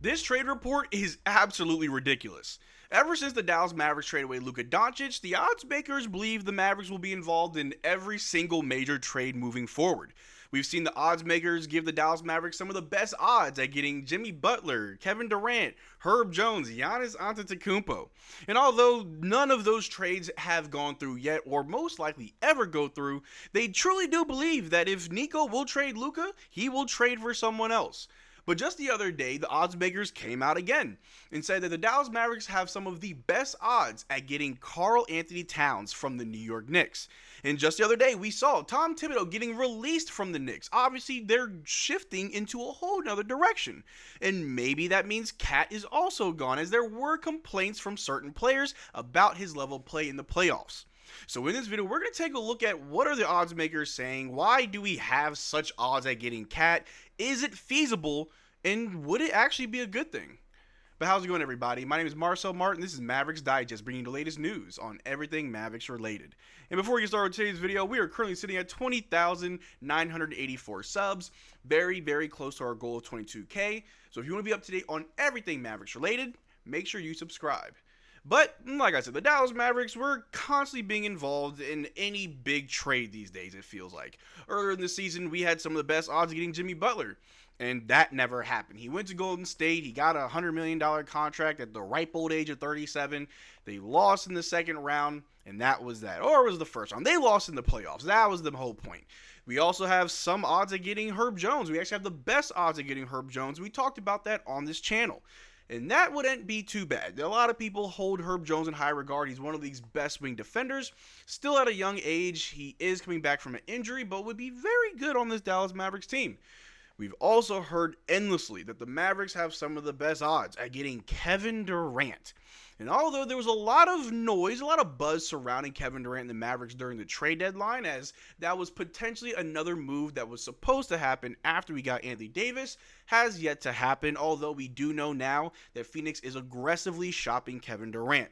This trade report is absolutely ridiculous. Ever since the Dallas Mavericks traded away Luka Doncic, the odds makers believe the Mavericks will be involved in every single major trade moving forward. We've seen the odds makers give the Dallas Mavericks some of the best odds at getting Jimmy Butler, Kevin Durant, Herb Jones, Giannis Antetokounmpo. And although none of those trades have gone through yet, or most likely ever go through, they truly do believe that if Nico will trade Luka, he will trade for someone else. But just the other day, the odds makers came out again and said that the Dallas Mavericks have some of the best odds at getting Karl-Anthony Towns from the New York Knicks. And just the other day, we saw Tom Thibodeau getting released from the Knicks. Obviously, they're shifting into a whole nother direction. And maybe that means Cat is also gone, as there were complaints from certain players about his level of play in the playoffs. So in this video, we're going to take a look at what are the odds makers saying, why do we have such odds at getting Cat, is it feasible, and would it actually be a good thing? But how's it going, everybody? My name is Marcel Martin. This is Mavs Digest, bringing you the latest news on everything Mavericks related. And before we get started with today's video, we are currently sitting at 20,984 subs, very, very close to our goal of 22K. So if you want to be up to date on everything Mavericks related, make sure you subscribe. But, like I said, the Dallas Mavericks were constantly being involved in any big trade these days, it feels like. Earlier in the season, we had some of the best odds of getting Jimmy Butler, and that never happened. He went to Golden State, he got a $100 million contract at the ripe old age of 37. They lost in the second round, and that was that. Or it was the first round. They lost in the playoffs. That was the whole point. We also have some odds of getting Herb Jones. We actually have the best odds of getting Herb Jones. We talked about that on this channel. And that wouldn't be too bad. A lot of people hold Herb Jones in high regard. He's one of these best wing defenders. Still at a young age. He is coming back from an injury, but would be very good on this Dallas Mavericks team. We've also heard endlessly that the Mavericks have some of the best odds at getting Kevin Durant. And although there was a lot of noise, a lot of buzz surrounding Kevin Durant and the Mavericks during the trade deadline, as that was potentially another move that was supposed to happen after we got Anthony Davis, has yet to happen, although we do know now that Phoenix is aggressively shopping Kevin Durant.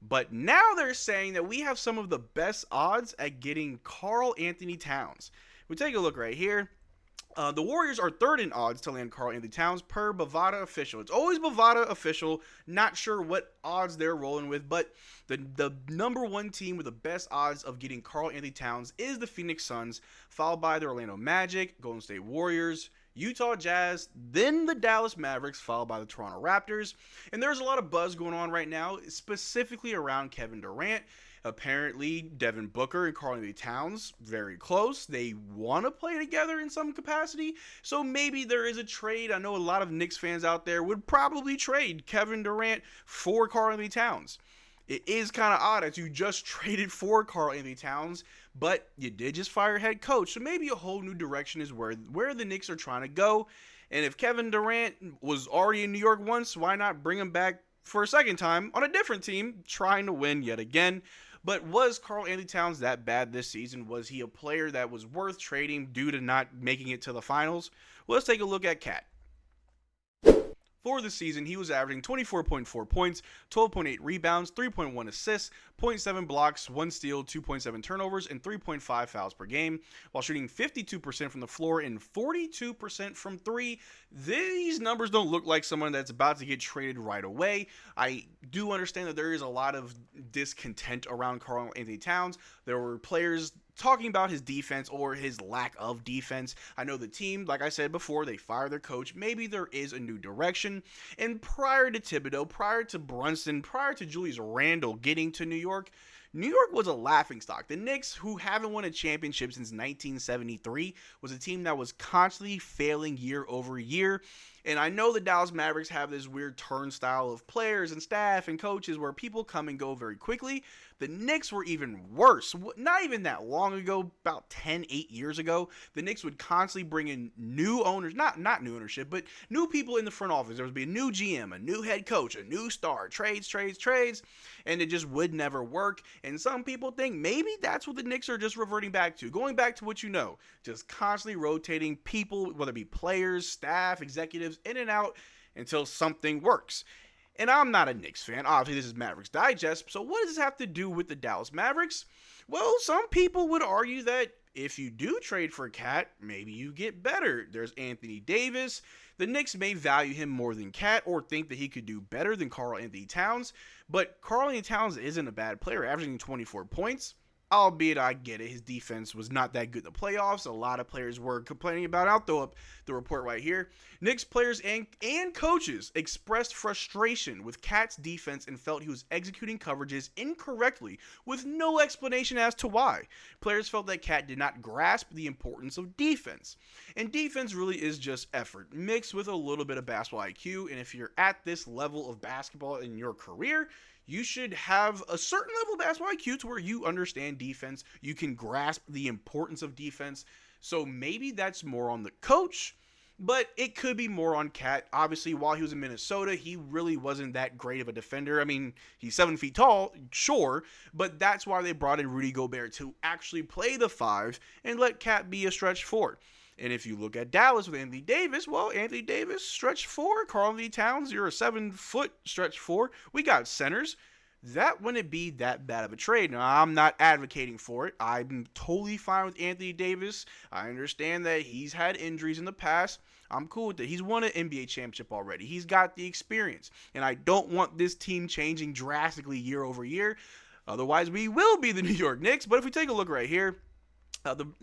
But now they're saying that we have some of the best odds at getting Karl-Anthony Towns. We take a look right here. The Warriors are third in odds to land Karl-Anthony Towns per Bovada official. It's always Bovada official. Not sure what odds they're rolling with, but the number one team with the best odds of getting Karl-Anthony Towns is the Phoenix Suns, followed by the Orlando Magic, Golden State Warriors, Utah Jazz, then the Dallas Mavericks, followed by the Toronto Raptors. And there's a lot of buzz going on right now, specifically around Kevin Durant. Apparently, Devin Booker and Karl-Anthony Towns, very close. They want to play together in some capacity, so maybe there is a trade. I know a lot of Knicks fans out there would probably trade Kevin Durant for Karl-Anthony Towns. It is kind of odd as you just traded for Karl-Anthony Towns, but you did just fire head coach, so maybe a whole new direction is where the Knicks are trying to go. And if Kevin Durant was already in New York once, why not bring him back for a second time on a different team, trying to win yet again? But was Karl-Anthony Towns that bad this season? Was he a player that was worth trading due to not making it to the finals? Well, let's take a look at Cat. For the season, he was averaging 24.4 points, 12.8 rebounds, 3.1 assists, 0.7 blocks, 1 steal, 2.7 turnovers, and 3.5 fouls per game, while shooting 52% from the floor and 42% from 3. These numbers don't look like someone that's about to get traded right away. I do understand that there is a lot of discontent around Karl-Anthony Towns. There were players talking about his defense or his lack of defense. I know the team, like I said before, they fired their coach. Maybe there is a new direction. And prior to Thibodeau, prior to Brunson, prior to Julius Randle getting to New York was a laughingstock. The Knicks, who haven't won a championship since 1973, was a team that was constantly failing year over year. And I know the Dallas Mavericks have this weird turnstile of players and staff and coaches where people come and go very quickly. The Knicks were even worse. Not even that long ago, about 8 years ago, the Knicks would constantly bring in new owners, not new ownership, but new people in the front office. There would be a new GM, a new head coach, a new star, trades, and it just would never work. And some people think maybe that's what the Knicks are just reverting back to. Going back to what you know, just constantly rotating people, whether it be players, staff, executives, in and out until something works. And I'm not a Knicks fan. Obviously, this is Mavericks Digest. So what does this have to do with the Dallas Mavericks? Well, some people would argue that if you do trade for Cat, maybe you get better. There's Anthony Davis. The Knicks may value him more than Cat or think that he could do better than Karl-Anthony Towns, but Karl-Anthony Towns isn't a bad player, averaging 24 points. Albeit, I get it, his defense was not that good in the playoffs. A lot of players were complaining about it. I'll throw up the report right here. Knicks players and coaches expressed frustration with Cat's defense and felt he was executing coverages incorrectly with no explanation as to why. Players felt that Cat did not grasp the importance of defense. And defense really is just effort, mixed with a little bit of basketball IQ. And if you're at this level of basketball in your career, you should have a certain level of basketball IQ to where you understand defense. You can grasp the importance of defense. So maybe that's more on the coach, but it could be more on Cat. Obviously, while he was in Minnesota, he really wasn't that great of a defender. I mean, he's 7 feet tall, sure, but that's why they brought in Rudy Gobert to actually play the 5 and let Cat be a stretch 4. And if you look at Dallas with Anthony Davis, well, Anthony Davis, stretch 4. Karl-Anthony Towns, you're a 7-foot stretch 4. We got centers. That wouldn't be that bad of a trade. Now, I'm not advocating for it. I'm totally fine with Anthony Davis. I understand that he's had injuries in the past. I'm cool with it. He's won an NBA championship already. He's got the experience. And I don't want this team changing drastically year over year. Otherwise, we will be the New York Knicks. But if we take a look right here,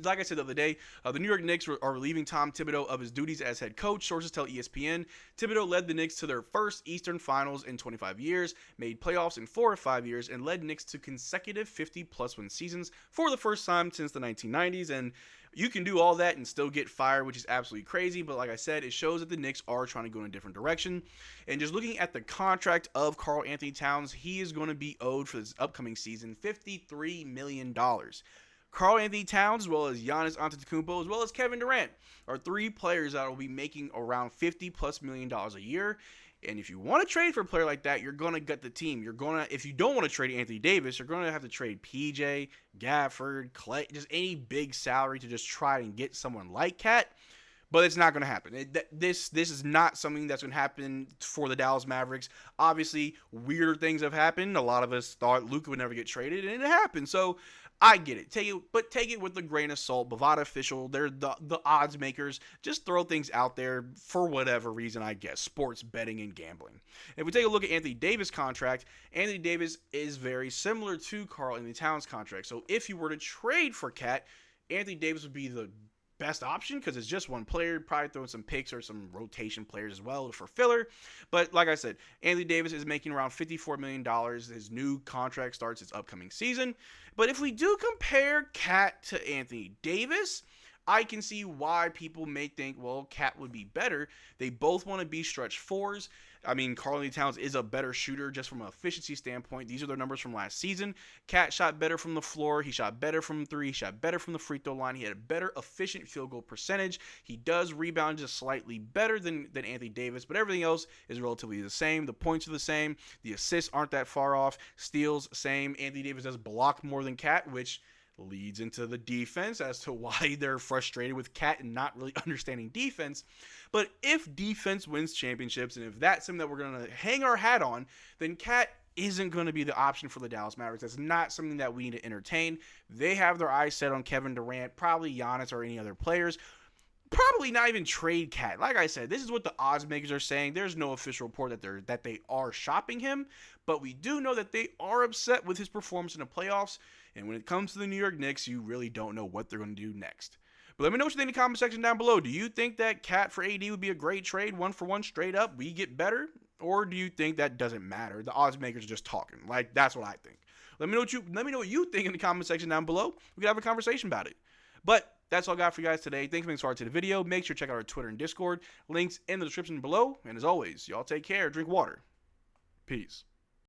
like I said the other day, the New York Knicks are relieving Tom Thibodeau of his duties as head coach. Sources tell ESPN. Thibodeau led the Knicks to their first Eastern Finals in 25 years, made playoffs in 4 or 5 years, and led Knicks to consecutive 50-plus win seasons for the first time since the 1990s. And you can do all that and still get fired, which is absolutely crazy. But like I said, it shows that the Knicks are trying to go in a different direction. And just looking at the contract of Karl-Anthony Towns, he is going to be owed for this upcoming season $53 million. Karl-Anthony Towns, as well as Giannis Antetokounmpo, as well as Kevin Durant, are 3 players that will be making around $50+ million a year. And if you want to trade for a player like that, you're going to gut the team. If you don't want to trade Anthony Davis, you're going to have to trade PJ, Gafford, Clay, just any big salary to just try and get someone like Cat. But it's not going to happen. This is not something that's going to happen for the Dallas Mavericks. Obviously, weirder things have happened. A lot of us thought Luka would never get traded, and it happened. So I get it. Take it with a grain of salt. Bovada official, they're the odds makers. Just throw things out there for whatever reason, I guess. Sports betting and gambling. If we take a look at Anthony Davis' contract, Anthony Davis is very similar to Karl-Anthony Towns' contract. So if you were to trade for Cat, Anthony Davis would be the best option because it's just one player. Probably throwing some picks or some rotation players as well for filler. But like I said, Anthony Davis is making around $54 million. His new contract starts this upcoming season. But if we do compare Cat to Anthony Davis, I can see why people may think, well, Cat would be better. They both want to be stretch 4s. I mean, Karl-Anthony Towns is a better shooter just from an efficiency standpoint. These are their numbers from last season. Cat shot better from the floor. He shot better from 3. He shot better from the free throw line. He had a better efficient field goal percentage. He does rebound just slightly better than Anthony Davis, but everything else is relatively the same. The points are the same. The assists aren't that far off. Steals, same. Anthony Davis does block more than Cat, which leads into the defense as to why they're frustrated with Cat and not really understanding defense. But if defense wins championships, and if that's something that we're going to hang our hat on, then Cat isn't going to be the option for the Dallas Mavericks. That's not something that we need to entertain. They have their eyes set on Kevin Durant, probably Giannis or any other players. Probably not even trade Cat. Like I said, this is what the odds makers are saying. There's no official report that they are shopping him, but we do know that they are upset with his performance in the playoffs. And when it comes to the New York Knicks, you really don't know what they're going to do next. But let me know what you think in the comment section down below. Do you think that Cat for AD would be a great trade, 1-for-1 straight up? We get better? Or do you think that doesn't matter? The odds makers are just talking. Like, that's what I think. Let me know what you think in the comment section down below. We can have a conversation about it. But that's all I got for you guys today. Thanks for being part of the video. Make sure to check out our Twitter and Discord. Links in the description below. And as always, y'all take care. Drink water. Peace.